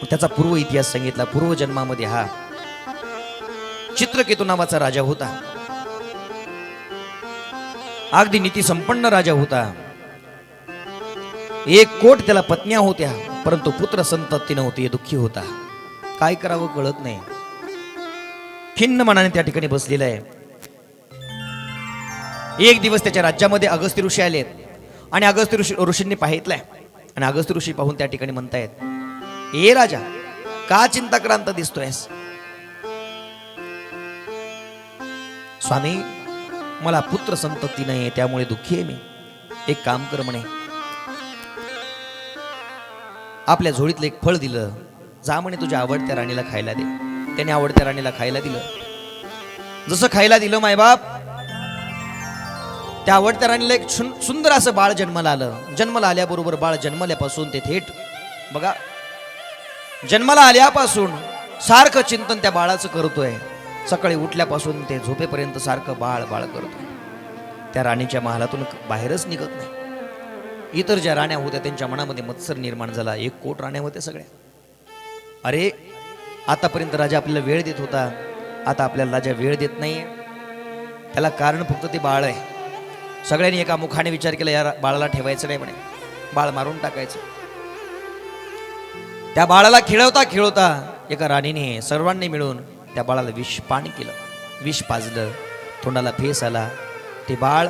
त्याचा पूर्व इतिहास सांगितला. पूर्व जन्मामध्ये हा चित्रकेतू नावाचा राजा होता. अगदी नीती संपन्न राजा होता. 1 कोट त्याला पत्न्या होत्या, परंतु पुत्र संतती नव्हती. दुःखी होता. काय करावं कळत नाही. खिन्न मनाने त्या ठिकाणी बसलेला आहे. एक दिवस त्याच्या राज्यामध्ये अगस्त्य ऋषी आलेत आणि अगस्त्य ऋषींनी पाहितलंय आणि अगस्त्य ऋषी पाहून त्या ठिकाणी म्हणतायत, ए राजा, का चिंताक्रांत दिसतोयस? स्वामी, मला पुत्र संतती नाही, त्यामुळे दुःखी आहे मी. एक काम कर म्हणे, आपल्या झोळीतलं एक फळ दिलं, जा म्हणे तुझ्या आवडत्या राणीला खायला दे. त्याने आवडत्या राणीला खायला दिलं. जसं खायला दिलं मायबाप, त्या आवडत्या राणीला एक सुंदर असं बाळ जन्माला आलं. जन्माला आल्याबरोबर बाळ जन्मल्यापासून ते थेट बघा, जन्माला आल्यापासून सारखं चिंतन त्या बाळाचं करतोय. सकाळी उठल्यापासून ते झोपेपर्यंत सारखं बाळ बाळ करतोय. त्या राणीच्या महालातून बाहेरच निघत नाही. इतर ज्या राण्या होत्या त्यांच्या मनामध्ये मत्सर निर्माण झाला. 1 कोट राण्या होत्या सगळ्या. अरे, आतापर्यंत राजा आपल्याला वेळ देत होता, आता आपल्याला राजा वेळ देत नाही. त्याला कारण फक्त ते बाळ आहे. सगळ्यांनी एका मुखाने विचार केला, या बाळाला ठेवायचं नाही म्हणे, बाळ मारून टाकायचं. त्या बाळाला खेळवता खेळवता एका राणीने सर्वांनी मिळून त्या बाळाला विष पाणी केलं. विष पाजलं, तोंडाला फेस आला. ते बाळ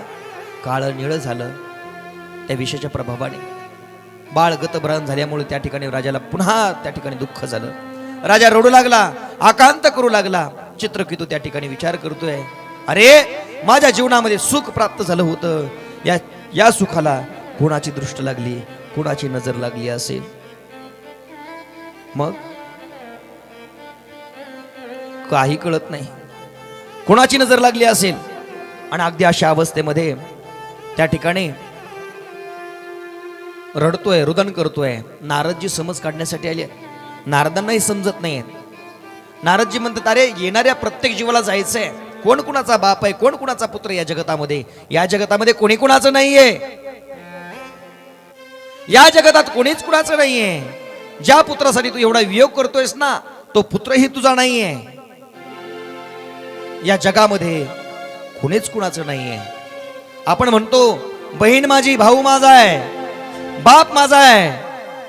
काळं निळं झालं त्या विषाच्या प्रभावाने. बाळ गतब्राह्मण झाल्यामुळे त्या ठिकाणी राजाला पुन्हा त्या ठिकाणी दुःख झालं. राजा रडू लागला, आकांत करू लागला. चित्रकेतू त्या ठिकाणी विचार करतोय, अरे, माझ्या जीवनामध्ये सुख प्राप्त झालं होतं, या सुखाला कोणाची दृष्ट लागली, कोणाची नजर लागली असेल? मग काही कळत नाही, कोणाची नजर लागली असेल. आणि अगदी अशा अवस्थेमध्ये त्या ठिकाणी रडतोय, रुदन करतोय. नारदजी समज काढण्यासाठी आले. नारदांनाही समजत नाही. नारदजी म्हणतात, अरे, येणाऱ्या प्रत्येक जीवाला जायचंय. कोण कुणाचा बाप आहे, कोण कुणाचा पुत्र या जगतामध्ये? या जगतामध्ये कोणी कुणाचं नाहीये. या जगतात कोणीच कुणाचं नाहीये. ज्या पुत्रासाठी तू एवढा वियोग करतोयस ना, तो पुत्रही तुझा नाहीये. या जगामध्ये कोणीच कुणाचं नाहीये. आपण म्हणतो, बहीण माझी, भाऊ माझा आहे, बाप माझा आहे,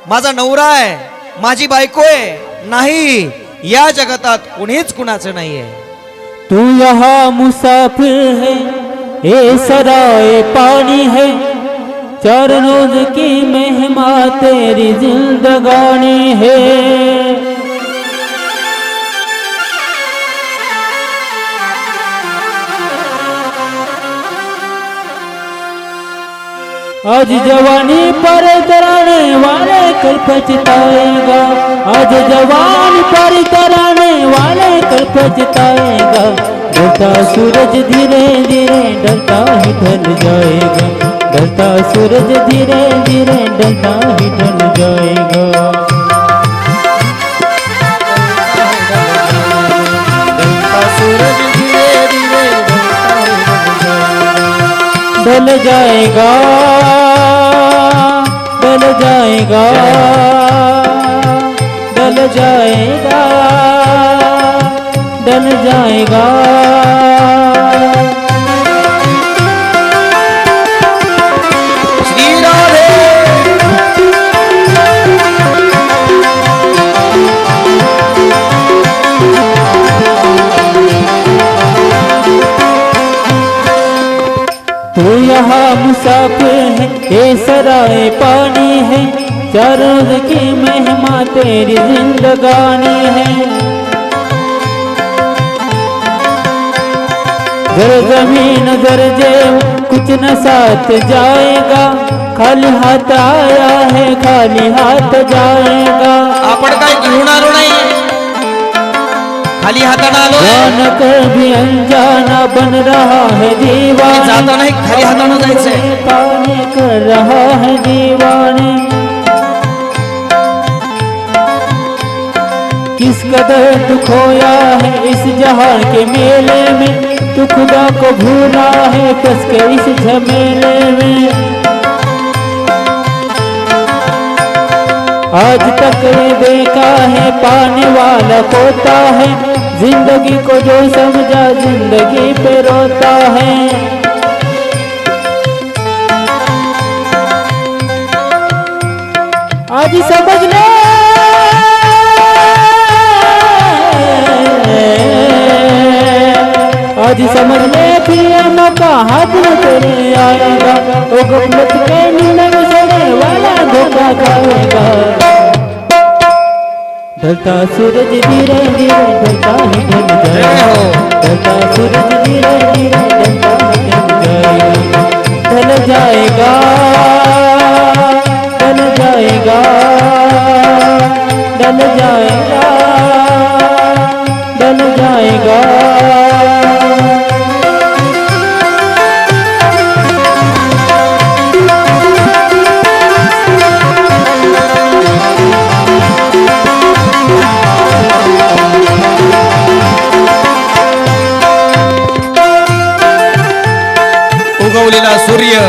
माझा नवरा आहे, माझी बायको आहे. नाही, या जगतात कोणीच कुणाचं नाहीये. तू यहाँ मुसाफिर है, ये सराय पानी है, 4 रोज की मेहमा तेरी जिंदगानी है. आज जवानी पर तराने वाले कल पछताएगा. आज जवानी पर तराने वाले कल पछताएगा. ढलता सूरज धीरे धीरे ढलता ही ढल जाएगा. ढलता सूरज धीरे धीरे ढलता ही ढल जाएगा. ढलता सूरज धीरे धीरे ढल जाएगा, ढल जाएगा, ढल जाएगा, ढल जाएगा. श्री राधे. तू यहाँ मुसाफिर है, ये सराय पानी है, 4 रोज की मेहमा तेरी जिंदगानी है. जर जमीन जर जेब कुछ न साथ जाएगा. खाली हाथ आया है, खाली हाथ जाएगा. आपण काय घेऊन आलो नाही, खाली हाताने आलो. जान भी अनजाना बन रहा है दीवाना. जाता नाही, खाली हाताने जायचंय. पानी कर रहा है दीवाने. किस कदर तू खोया है इस जहां के मेले में. तू खुदा को भूला है कस के इस झमेले में. आज तक ये देखा है पाने वाला खोता है, जिंदगी को जो समझा जिंदगी पे रोता है। आज समझ ले, आज समझ ले फिर ये मौका हाथ में तेरे आएगा, ओ गफलत के नींद में सोने वाला धोखा खाएगा। ढलता सूरज धीरे धीरे ढलता ही ढल जाएगा, ढलता सूरज धीरे धीरे ढलता ही ढल जाएगा, ढल जाएगा, ढल जाएगा, ढल जाएगा। उगवलेला सूर्य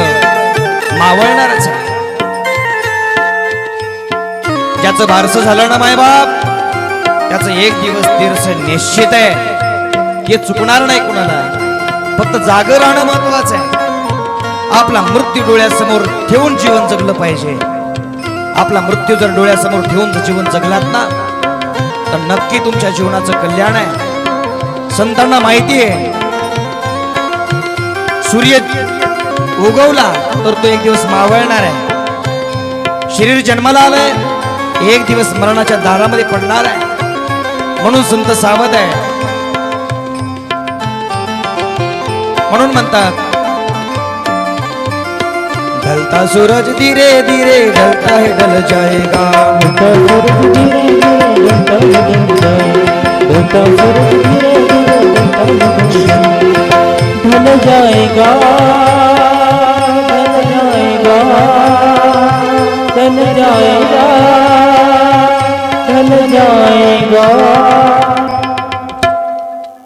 मावळणारच आहे. ज्याचं बारसं झालं ना मायबाप, त्याचं एक दिवस तीर्थ निश्चित आहे. हे चुकणार नाही कुणाला. फक्त जागं राहणं महत्वाचं आहे. आपला मृत्यू डोळ्यासमोर ठेवून जीवन जगलं पाहिजे. आपला मृत्यू जर डोळ्यासमोर ठेवून जर जीवन जगलात ना, तर नक्की तुमच्या जीवनाचं कल्याण आहे. संतांना माहिती आहे, सूर्य उगवला तर तो एक दिवस मावळणार आहे. शरीर जन्माला आलंय, एक दिवस मरणाच्या दारामध्ये पडणार आहे. म्हणून संत सावध आहे. म्हणून म्हणतात, ढलता सूरज धीरे धीरे ढलता है ढल जाएगा, ढलता सूरज धीरे धीरे ढलता ही ढल जाएगा, ढलता सूरज धीरे धीरे ढल जाएगा, ढल जाएगा, ढल जाएगा, ढल जाएगा।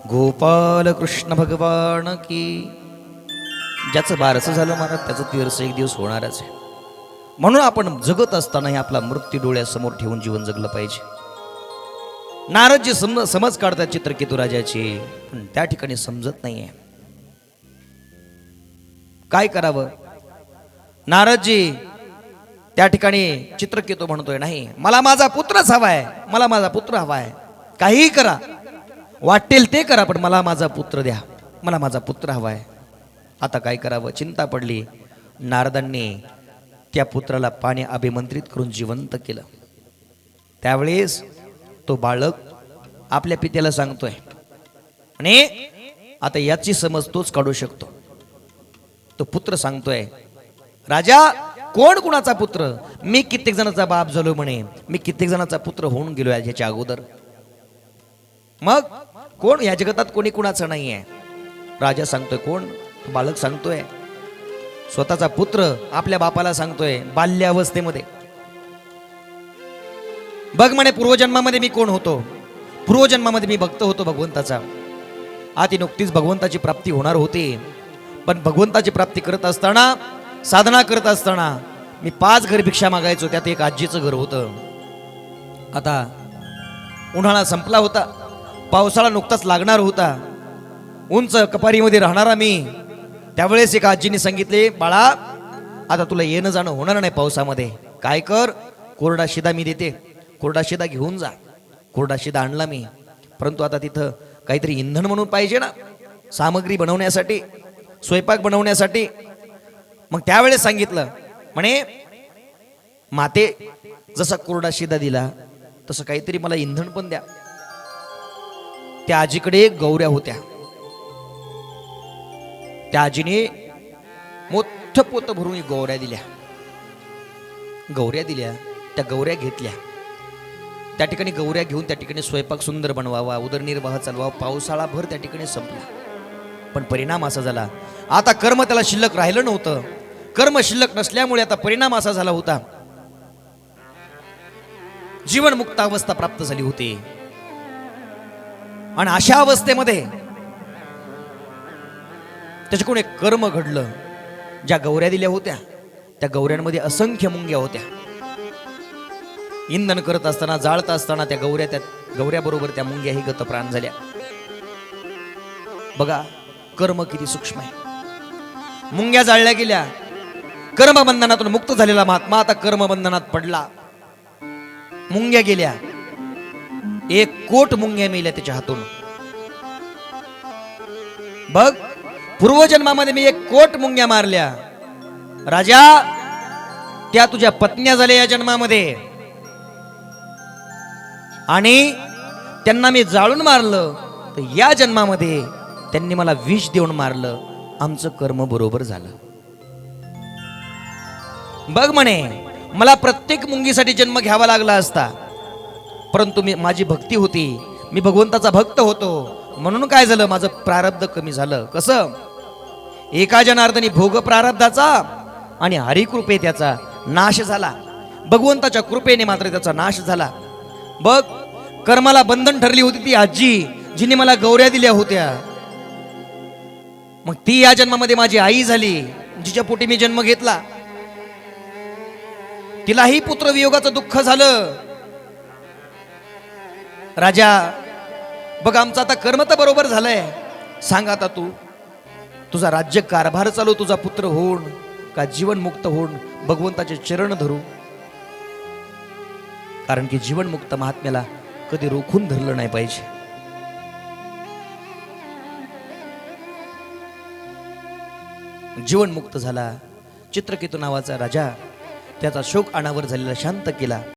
गोपाल कृष्ण भगवान की. ज्याचं बारसं झालं महाराज, त्याचं तीर्थ एक दिवस होणारच आहे. म्हणून आपण जगत असतानाही आपला मृत्यू डोळ्यासमोर ठेवून जीवन जगलं पाहिजे. नारदजी समज काढतात चित्रकेतू राजाची, पण त्या ठिकाणी समजत नाहीये काय करावं. नारदजी त्या ठिकाणी चित्रकेतू म्हणतोय, नाही मला माझा पुत्रच हवाय, मला माझा पुत्र हवाय. काहीही करा, वाटेल ते करा, पण मला माझा पुत्र द्या, मला माझा पुत्र हवाय. आता काय करावं, चिंता पडली. नारदांनी त्या पुत्राला पाणी अभिमंत्रित करून जिवंत केलं. त्यावेळेस तो बालक आपल्या पित्याला सांगतोय, आणि आता याची समज तोच काढू शकतो. तो पुत्र सांगतोय, राजा कोण कुणाचा पुत्र, मी कित्येक जणांचा बाप झालो म्हणे, मी कित्येक जणांचा पुत्र होऊन गेलो ह्याच्या अगोदर. मग कोण या जगतात कोणी कुणाचं नाहीये. राजा सांगतोय कोण, बालक सांगतोय स्वतःचा पुत्र आपल्या बापाला सांगतोय बाल्यावस्थेमध्ये, बघ म्हणे पूर्वजन्मामध्ये मी कोण होतो, पूर्वजन्मामध्ये मी भक्त होतो भगवंताचा. आधी नुकतीच भगवंताची प्राप्ती होणार होती, पण भगवंताची प्राप्ती करत असताना, साधना करत असताना मी 5 घर भिक्षा मागायचो, त्यात एक आजीचं घर होतं. आता उन्हाळा संपला होता, पावसाळा नुकताच लागणार होता. उंच कपारीमध्ये राहणारा मी, त्यावेळेस एक आजीने सांगितले, बाळा आता तुला येणं जाणं होणार नाही पावसामध्ये, काय कर, कोरडा शिदा मी देते, कोरडा शिदा घेऊन जा. कोरडा शिदा आणला मी, परंतु आता तिथं काहीतरी इंधन म्हणून पाहिजे ना, सामग्री बनवण्यासाठी, स्वयंपाक बनवण्यासाठी. मग त्यावेळेस सांगितलं, म्हणे माते जसा कोरडा शिदा दिला तसं काहीतरी मला इंधन पण द्या. त्या आजीकडे गौऱ्या होत्या. त्या आजीने मोठं पोतं भरून गौऱ्या दिल्या. गौऱ्या दिल्या, त्या गौऱ्या घेतल्या. त्या ठिकाणी गौऱ्या घेऊन त्या ठिकाणी स्वयंपाक सुंदर बनवावा, उदरनिर्वाह चालवावा. पावसाळाभर त्या ठिकाणी संपला. पण परिणाम असा झाला, आता कर्म त्याला शिल्लक राहिलं नव्हतं. कर्म शिल्लक नसल्यामुळे आता परिणाम असा झाला होता, जीवनमुक्त अवस्था प्राप्त झाली होती. आणि अशा अवस्थेमध्ये त्याच्याकडून एक कर्म घडलं. ज्या गौऱ्या दिल्या होत्या त्या गौऱ्यांमध्ये असंख्य मुंग्या होत्या. इंधन करत असताना, जाळत असताना त्या गौऱ्याबरोबर त्या मुंग्याही गतप्राण झाल्या. बघा कर्म किती सूक्ष्म आहे. मुंग्या जाळल्या गेल्या. कर्मबंधनातून मुक्त झालेला महात्मा आता कर्मबंधनात पडला. मुंग्या गेल्या. 1 कोट मुंग्या मेल्या त्याच्या हातून. बघ, पूर्वजन्मामध्ये मी 1 कोट मुंग्या मारल्या. राजा, त्या तुझ्या पत्न्या झाल्या या जन्मामध्ये, आणि त्यांना मी जाळून मारलं, तर या जन्मामध्ये त्यांनी मला विष देऊन मारलं. आमचं कर्म बरोबर झालं. बघ म्हणे, मला प्रत्येक मुंगीसाठी जन्म घ्यावा लागला असता, परंतु माझी भक्ती होती, मी भगवंताचा भक्त होतो, म्हणून काय झालं, माझं प्रारब्ध कमी झालं. कसं? एका जनार्दनी भोग प्रारब्धाचा आणि हरिकृपे त्याचा नाश झाला. भगवंताच्या कृपेने मात्र त्याचा नाश झाला. बघ, कर्माला बंधन ठरली होती ती आजी, जिने मला गौऱ्या दिल्या होत्या. मग ती या जन्मामध्ये माझी आई झाली, जिच्या पोटी मी जन्म घेतला. तिलाही पुत्र वियोगाचं दुःख झालं. राजा, बघ, आमचं आता कर्म तर बरोबर झालंय. सांग आता तू, तुझा राज्य कारभार चालू तुझा पुत्र होऊन का जीवनमुक्त होऊन भगवंताचे चरण धरू? कारण की जीवनमुक्त महात्म्याला कधी रोखून धरलं नाही पाहिजे. जीवनमुक्त झाला. चित्रकेतू नावाचा राजा त्याचा शोक अनावर झालेला शांत केला.